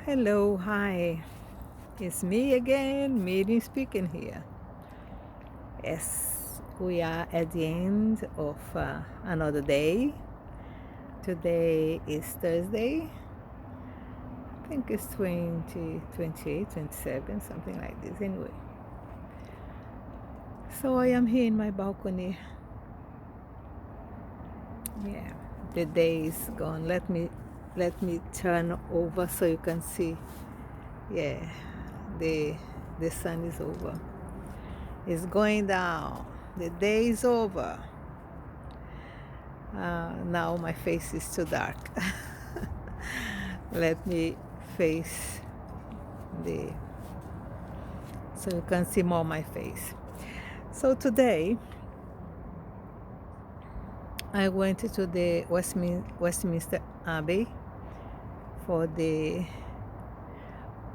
Hello, hi. It's me again, Miriam speaking here. Yes, we are at the end of another day. Today is Thursday. I think it's 28, 27, something like this. Anyway, so I am here in my balcony. Yeah, the day is gone. Let me turn over so you can see. Yeah, the the sun is over. It's going down. The day is over. Now my face is too dark. Let me face the so you can see more my face. So today I went to the Westminster Abbey for the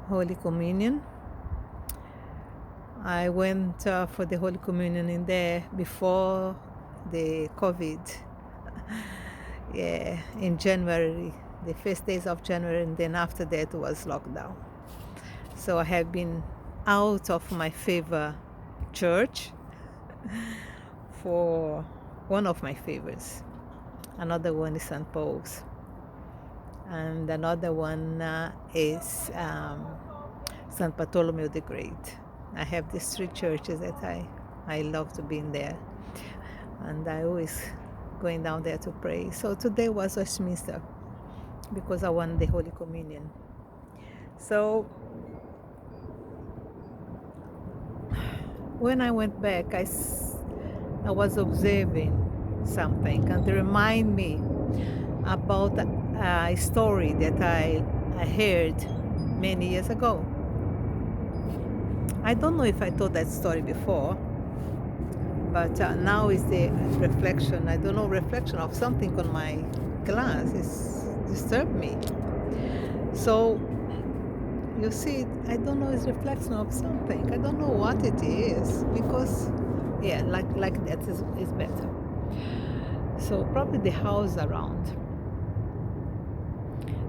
Holy Communion. I went for the Holy Communion in there before the COVID. Yeah, in January, the first days of January, and then after that was lockdown. So I have been out of my favorite church for one of my favorites. Another one is St. Paul's, and another one is St. Bartholomew the Great. I have these three churches that I love to be in there, and I always going down there to pray. So today was Westminster because I won the Holy Communion. So when I went back, I was observing something, and it reminded me about a story that I heard many years ago. I don't know if I told that story before, but now is the reflection. I don't know, reflection of something on my glass. It's disturbed me. So you see, I don't know, it's reflection of something. I don't know what it is because, yeah, like that is better. So probably the house around.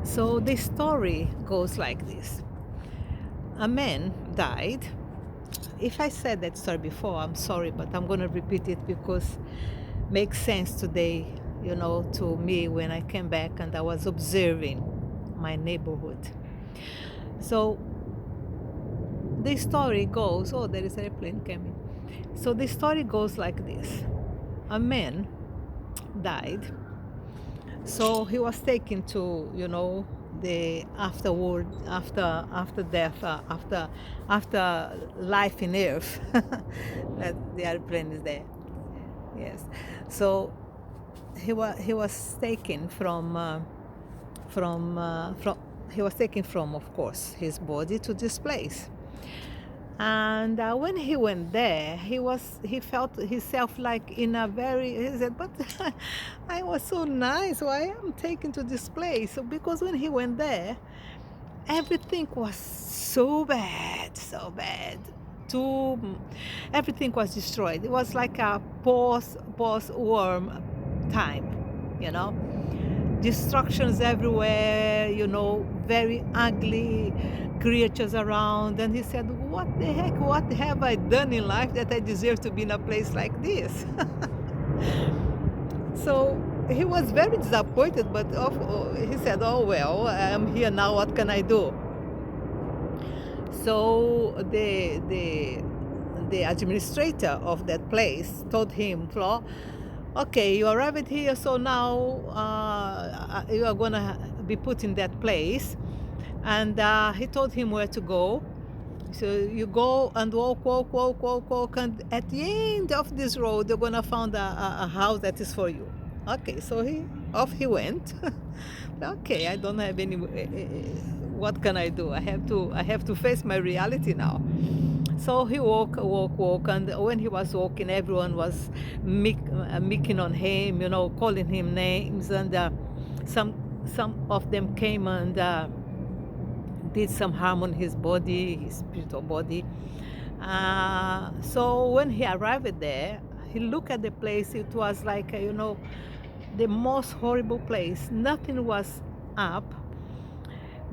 So the story goes like this. A man died. If I said that story before, I'm sorry, but I'm going to repeat it because it makes sense today, to me when I came back and I was observing my neighborhood. So the story goes, oh, there is an airplane coming. So the story goes like this. A man died. So he was taken to, the afterward, after death, after life in earth. That the airplane is there. Yes. So he was taken from he was taken from, of course, his body to this place. And when he went there, he felt himself like in a very. He said, "But I was so nice. Why am taken to this place?" So because when he went there, everything was so bad, so bad. Too, everything was destroyed. It was like a post-war time, you know destructions everywhere, very ugly creatures around. And he said, what the heck, what have I done in life that I deserve to be in a place like this? So he was very disappointed, but he said, oh, well, I'm here now, what can I do? So the administrator of that place told him, Flo, okay, you arrived here, so now you are going to be put in that place. And he told him where to go. So you go and walk, and at the end of this road, you're going to find a house that is for you. Okay, so off he went. Okay, I don't have any. What can I do? I have to face my reality now. So he walk, and when he was walking, everyone was micking on him, calling him names, and some some of them came and did some harm on his body, his spiritual body. So when he arrived there, he looked at the place. It was like the most horrible place. Nothing was up.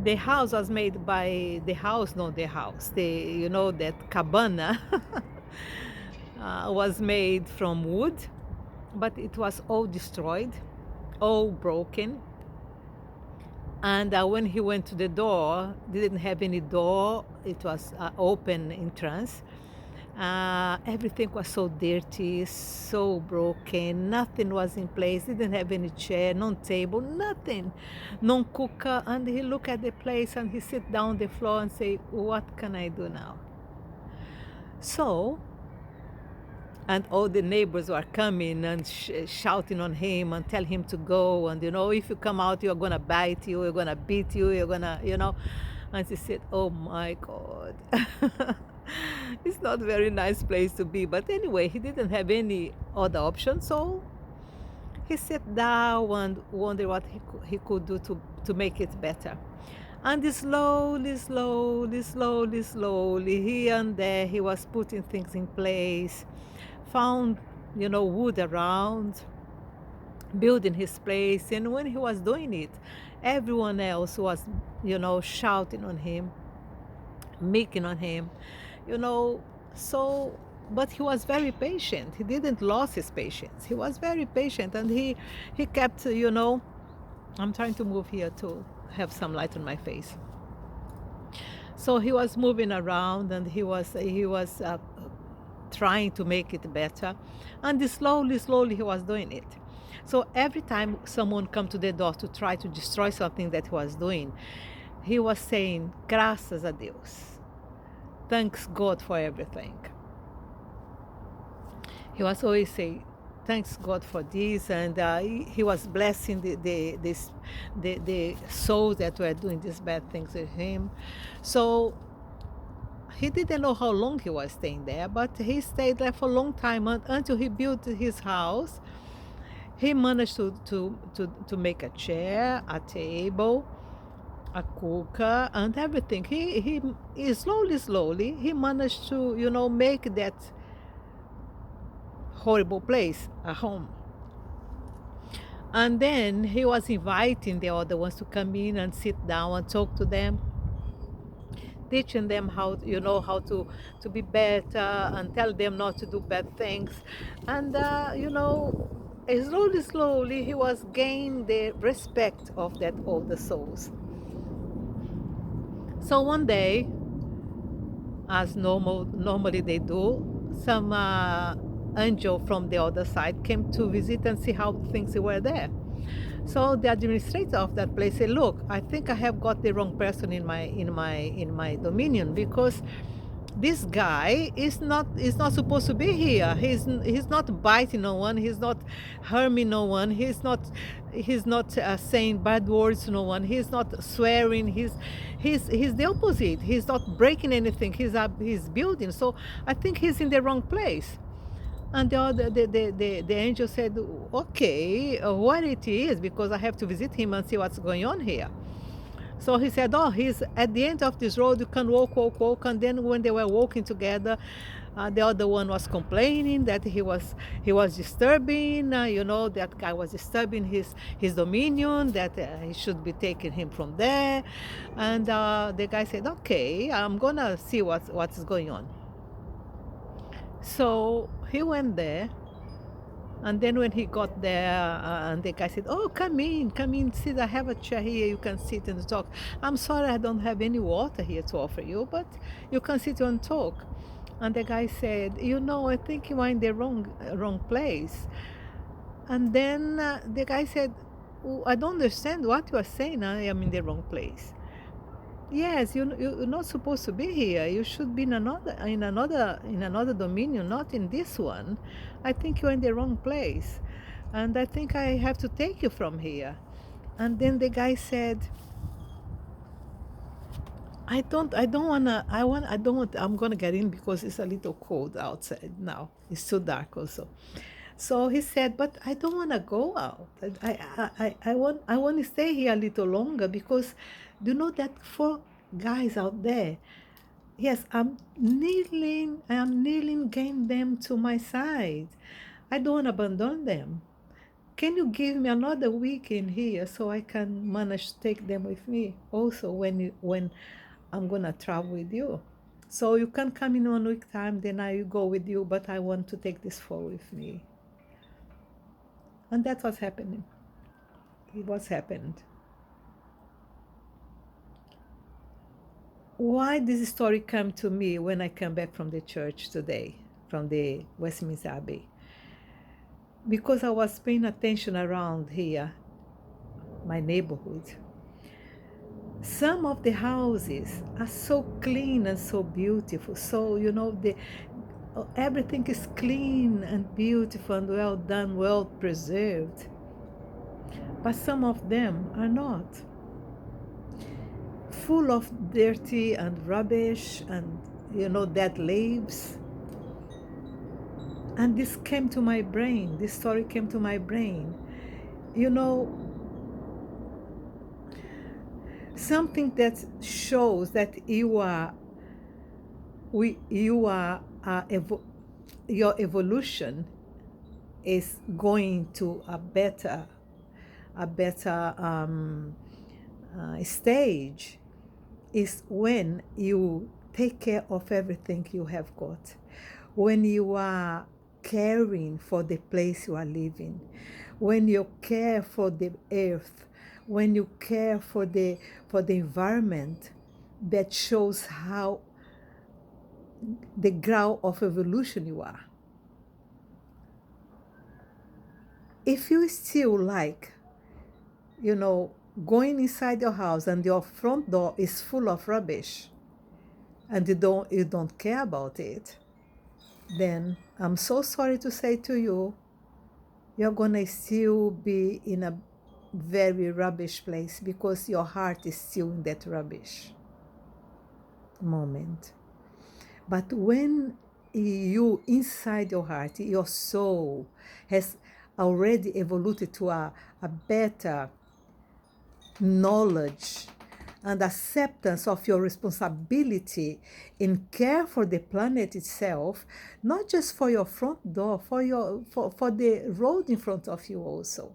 The house was made by the house, not the house. That cabana was made from wood, but it was all destroyed, all broken. And when he went to the door, didn't have any door. It was open entrance. Everything was so dirty, so broken. Nothing was in place. Didn't have any chair, no table, nothing, no cooker. And he looked at the place and he sit down on the floor and say, "What can I do now?" So, and all the neighbors were coming and shouting on him and tell him to go. And if you come out, you're gonna bite you, you're gonna beat you, you're gonna. And he said, "Oh my God." It's not a very nice place to be. But anyway, he didn't have any other option. So he sat down and wondered what he could do to make it better. And slowly, slowly, slowly, slowly, here and there, he was putting things in place, found, wood around, building his place. And when he was doing it, everyone else was, shouting on him, making on him, you know. So, but he was very patient. He didn't lose his patience. He was very patient, and he kept, I'm trying to move here to have some light on my face. So he was moving around, and he was trying to make it better, and slowly, slowly he was doing it. So every time someone come to the door to try to destroy something that he was doing, he was saying, "Graças a Deus, thanks God for everything." He was always saying, "Thanks God for this," and he was blessing the souls that were doing these bad things with him. So he didn't know how long he was staying there, but he stayed there for a long time until he built his house. He managed to make a chair, a table, a cooker, and everything. He slowly, slowly, he managed to, make that horrible place a home. And then he was inviting the other ones to come in and sit down and talk to them, teaching them how, how to be better, and tell them not to do bad things. And slowly, slowly, he was gaining the respect of that older souls. So one day, as normally they do, some angel from the other side came to visit and see how things were there. So the administrator of that place said, "Look, I think I have got the wrong person in my dominion, because this guy is not supposed to be here. He's not biting no one. He's not harming no one. He's not saying bad words to no one. He's not swearing. He's the opposite. He's not breaking anything. He's building. So I think he's in the wrong place." And the angel said, "Okay, what it is, because I have to visit him and see what's going on here." So he said, "Oh, he's at the end of this road. You can walk, walk, walk." And then when they were walking together, the other one was complaining that he was disturbing. That guy was disturbing his dominion. That he should be taking him from there. And the guy said, "Okay, I'm gonna see what's going on." So he went there, and then when he got there, and the guy said, "Oh, come in, sit. I have a chair here. You can sit and talk. I'm sorry, I don't have any water here to offer you, but you can sit and talk." And the guy said, "I think you are in the wrong place." And then the guy said, "Oh, I don't understand what you are saying. I am in the wrong place." "Yes, you're not supposed to be here. You should be in another dominion, not in this one. I think you're in the wrong place, and I think I have to take you from here." And then the guy said, "I don't wanna. I don't want. I'm gonna get in because it's a little cold outside now. It's too dark also." So he said, "But I don't want to go out. I want to stay here a little longer, because do you know that four guys out there? Yes, I'm kneeling, getting them to my side. I don't want to abandon them." can you give me another week in here so I can manage to take them with me also when I'm gonna travel with you? So you can come in 1 week time, then I go with you, but I want to take this fall with me. And that's what's happening. It was happened. Why this story come to me when I come back from the church today, from the Westminster Abbey? Because I was paying attention around here, my neighborhood. Some of the houses are so clean and so beautiful. So, everything is clean and beautiful and well done, well preserved. But some of them are not. Full of dirty and rubbish and, dead leaves. And this came to my brain, this story came to my brain. Something that shows that your evolution is going to a better stage is when you take care of everything you have got, when you are caring for the place you are living, when you care for the earth, when you care for the environment. That shows how the ground of evolution you are. If you still like, going inside your house and your front door is full of rubbish and you don't care about it, then I'm so sorry to say to you, you're gonna still be in a very rubbish place because your heart is still in that rubbish moment. But when you, inside your heart, your soul has already evolved to a better knowledge and acceptance of your responsibility in care for the planet itself, not just for your front door, for the road in front of you also.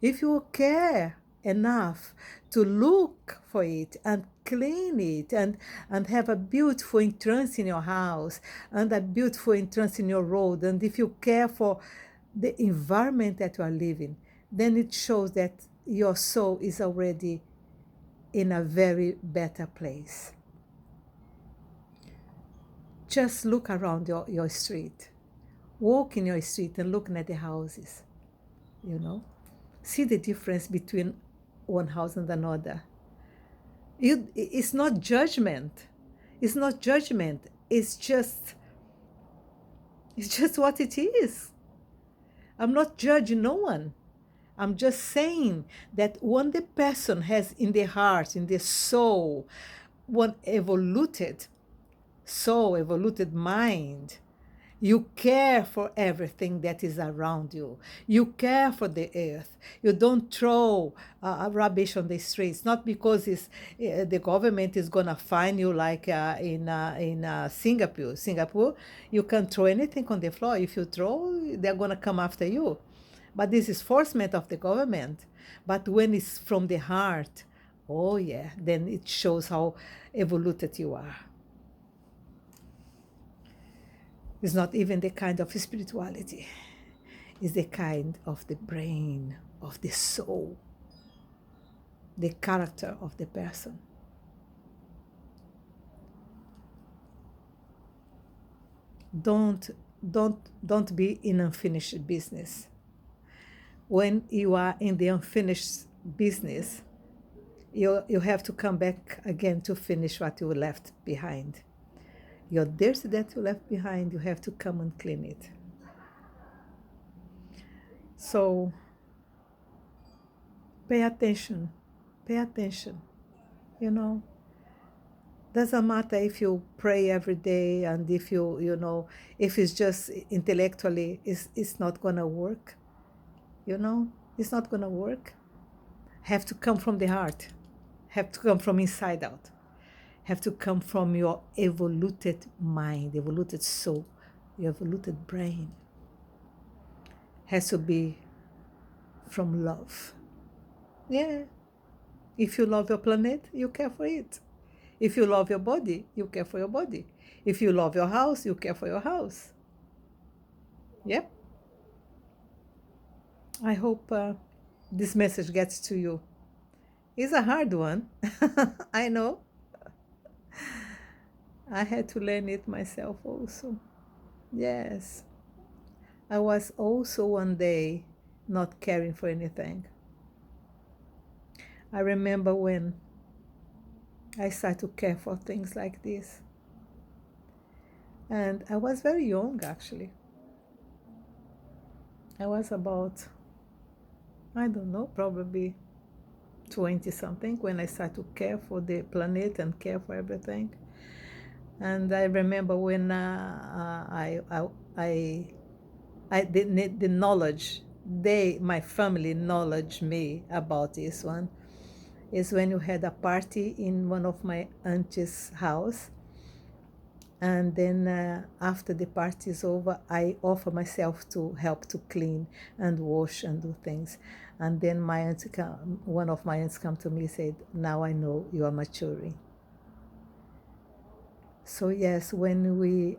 If you care enough to look for it and clean it and have a beautiful entrance in your house and a beautiful entrance in your road, and if you care for the environment that you are living, then it shows that your soul is already in a very better place. Just look around your street. Walk in your street and looking at the houses, See the difference between one house and another. It's not judgment. It's not judgment. It's just what it is. I'm not judging no one. I'm just saying that when the person has in the heart, in the soul, one evoluted soul, evoluted mind, you care for everything that is around you. You care for the earth. You don't throw rubbish on the streets, not because the government is going to fine you like in Singapore. Singapore, you can throw anything on the floor. If you throw, they're going to come after you. But this is enforcement of the government. But when it's from the heart, oh yeah, then it shows how evoluted you are. It's not even the kind of spirituality. It's the kind of the brain, of the soul, the character of the person. Don't be in unfinished business. When you are in the unfinished business, you have to come back again to finish what you left behind. Your dirt that you left behind, you have to come and clean it. So pay attention. Doesn't matter if you pray every day and if if it's just intellectually, it's not gonna work. It's not gonna work. Have to come from the heart. Have to come from inside out. Have to come from your evoluted mind, evoluted soul, your evoluted brain. Has to be from love. Yeah. If you love your planet, you care for it. If you love your body, you care for your body. If you love your house, you care for your house. Yep. I hope this message gets to you. It's a hard one. I know. I had to learn it myself also. Yes. I was also one day not caring for anything. I remember when I started to care for things like this. And I was very young actually. I was about, I don't know, probably 20 something when I started to care for the planet and care for everything. And I remember when the knowledge, my family knowledge me about this one is when you had a party in one of my auntie's house. And then after the party is over, I offer myself to help to clean and wash and do things. And then one of my aunts come to me and said, now I know you are maturing. So yes, when we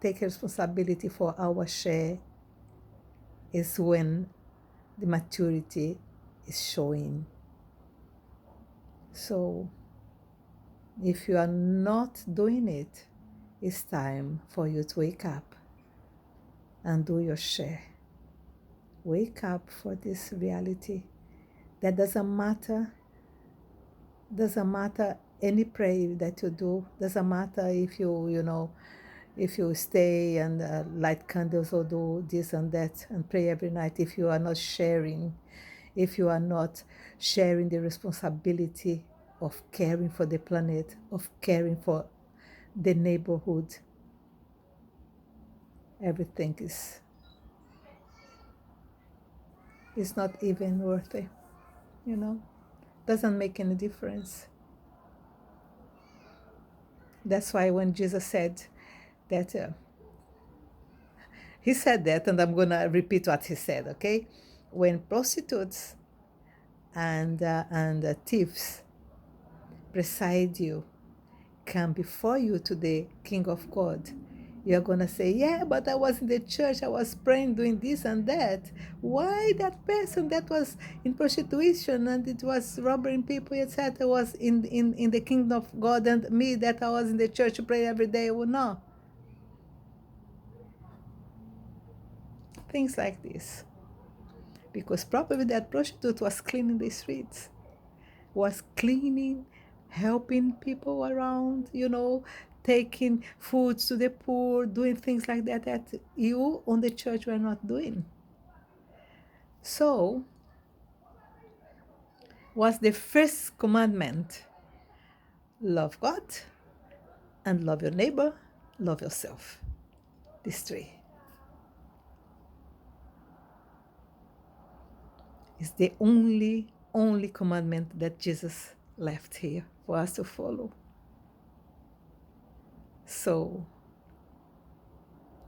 take responsibility for our share is when the maturity is showing. So if you are not doing it, it's time for you to wake up and do your share. Wake up for this reality. That doesn't matter any prayer that you do, doesn't matter if if you stay and light candles or do this and that and pray every night, if you are not sharing, if you are not sharing the responsibility of caring for the planet, of caring for the neighborhood, everything is not even worth it, doesn't make any difference. That's why when Jesus said that, he said that, and I'm going to repeat what he said, okay? When prostitutes and thieves beside you come before you to the King of God, you're going to say, yeah, but I was in the church, I was praying, doing this and that. Why that person that was in prostitution and it was robbing people, etc., was in the kingdom of God, and me that I was in the church to pray every day? Well, no. Things like this. Because probably that prostitute was cleaning the streets, was cleaning, helping people around, taking foods to the poor, doing things like that you on the church were not doing. So, was the first commandment: love God and love your neighbor, love yourself. These three is the only commandment that Jesus left here for us to follow. So,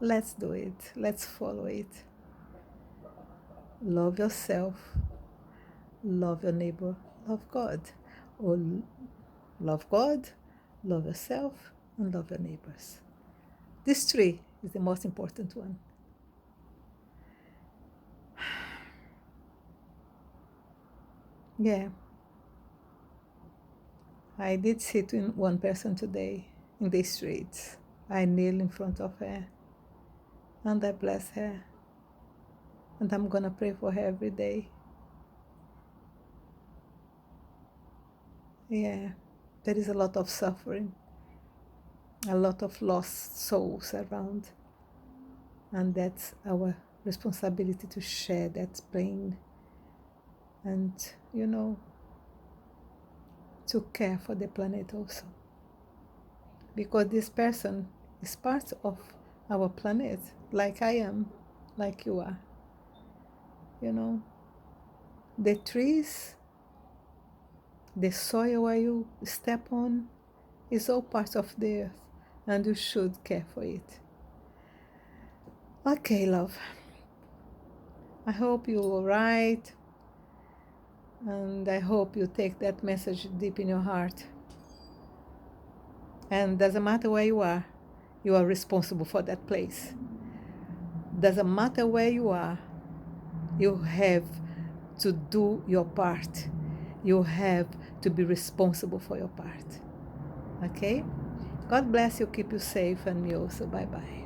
let's do it. Let's follow it. Love yourself, love your neighbor, love God. Or love God, love yourself, and love your neighbors. This three is the most important one. Yeah. I did sit with one person today in the streets. I kneel in front of her and I bless her. And I'm going to pray for her every day. Yeah. There is a lot of suffering, a lot of lost souls around. And that's our responsibility to share that pain and, to care for the planet also. Because this person is part of our planet, like I am, like you are. The trees, the soil where you step on is all part of the earth, and you should care for it. Okay, love. I hope you're all right, and I hope you take that message deep in your heart. And doesn't matter where you are responsible for that place. Doesn't matter where you have to do your part. You have to be responsible for your part. Okay? God bless you, keep you safe, and me also. Bye bye.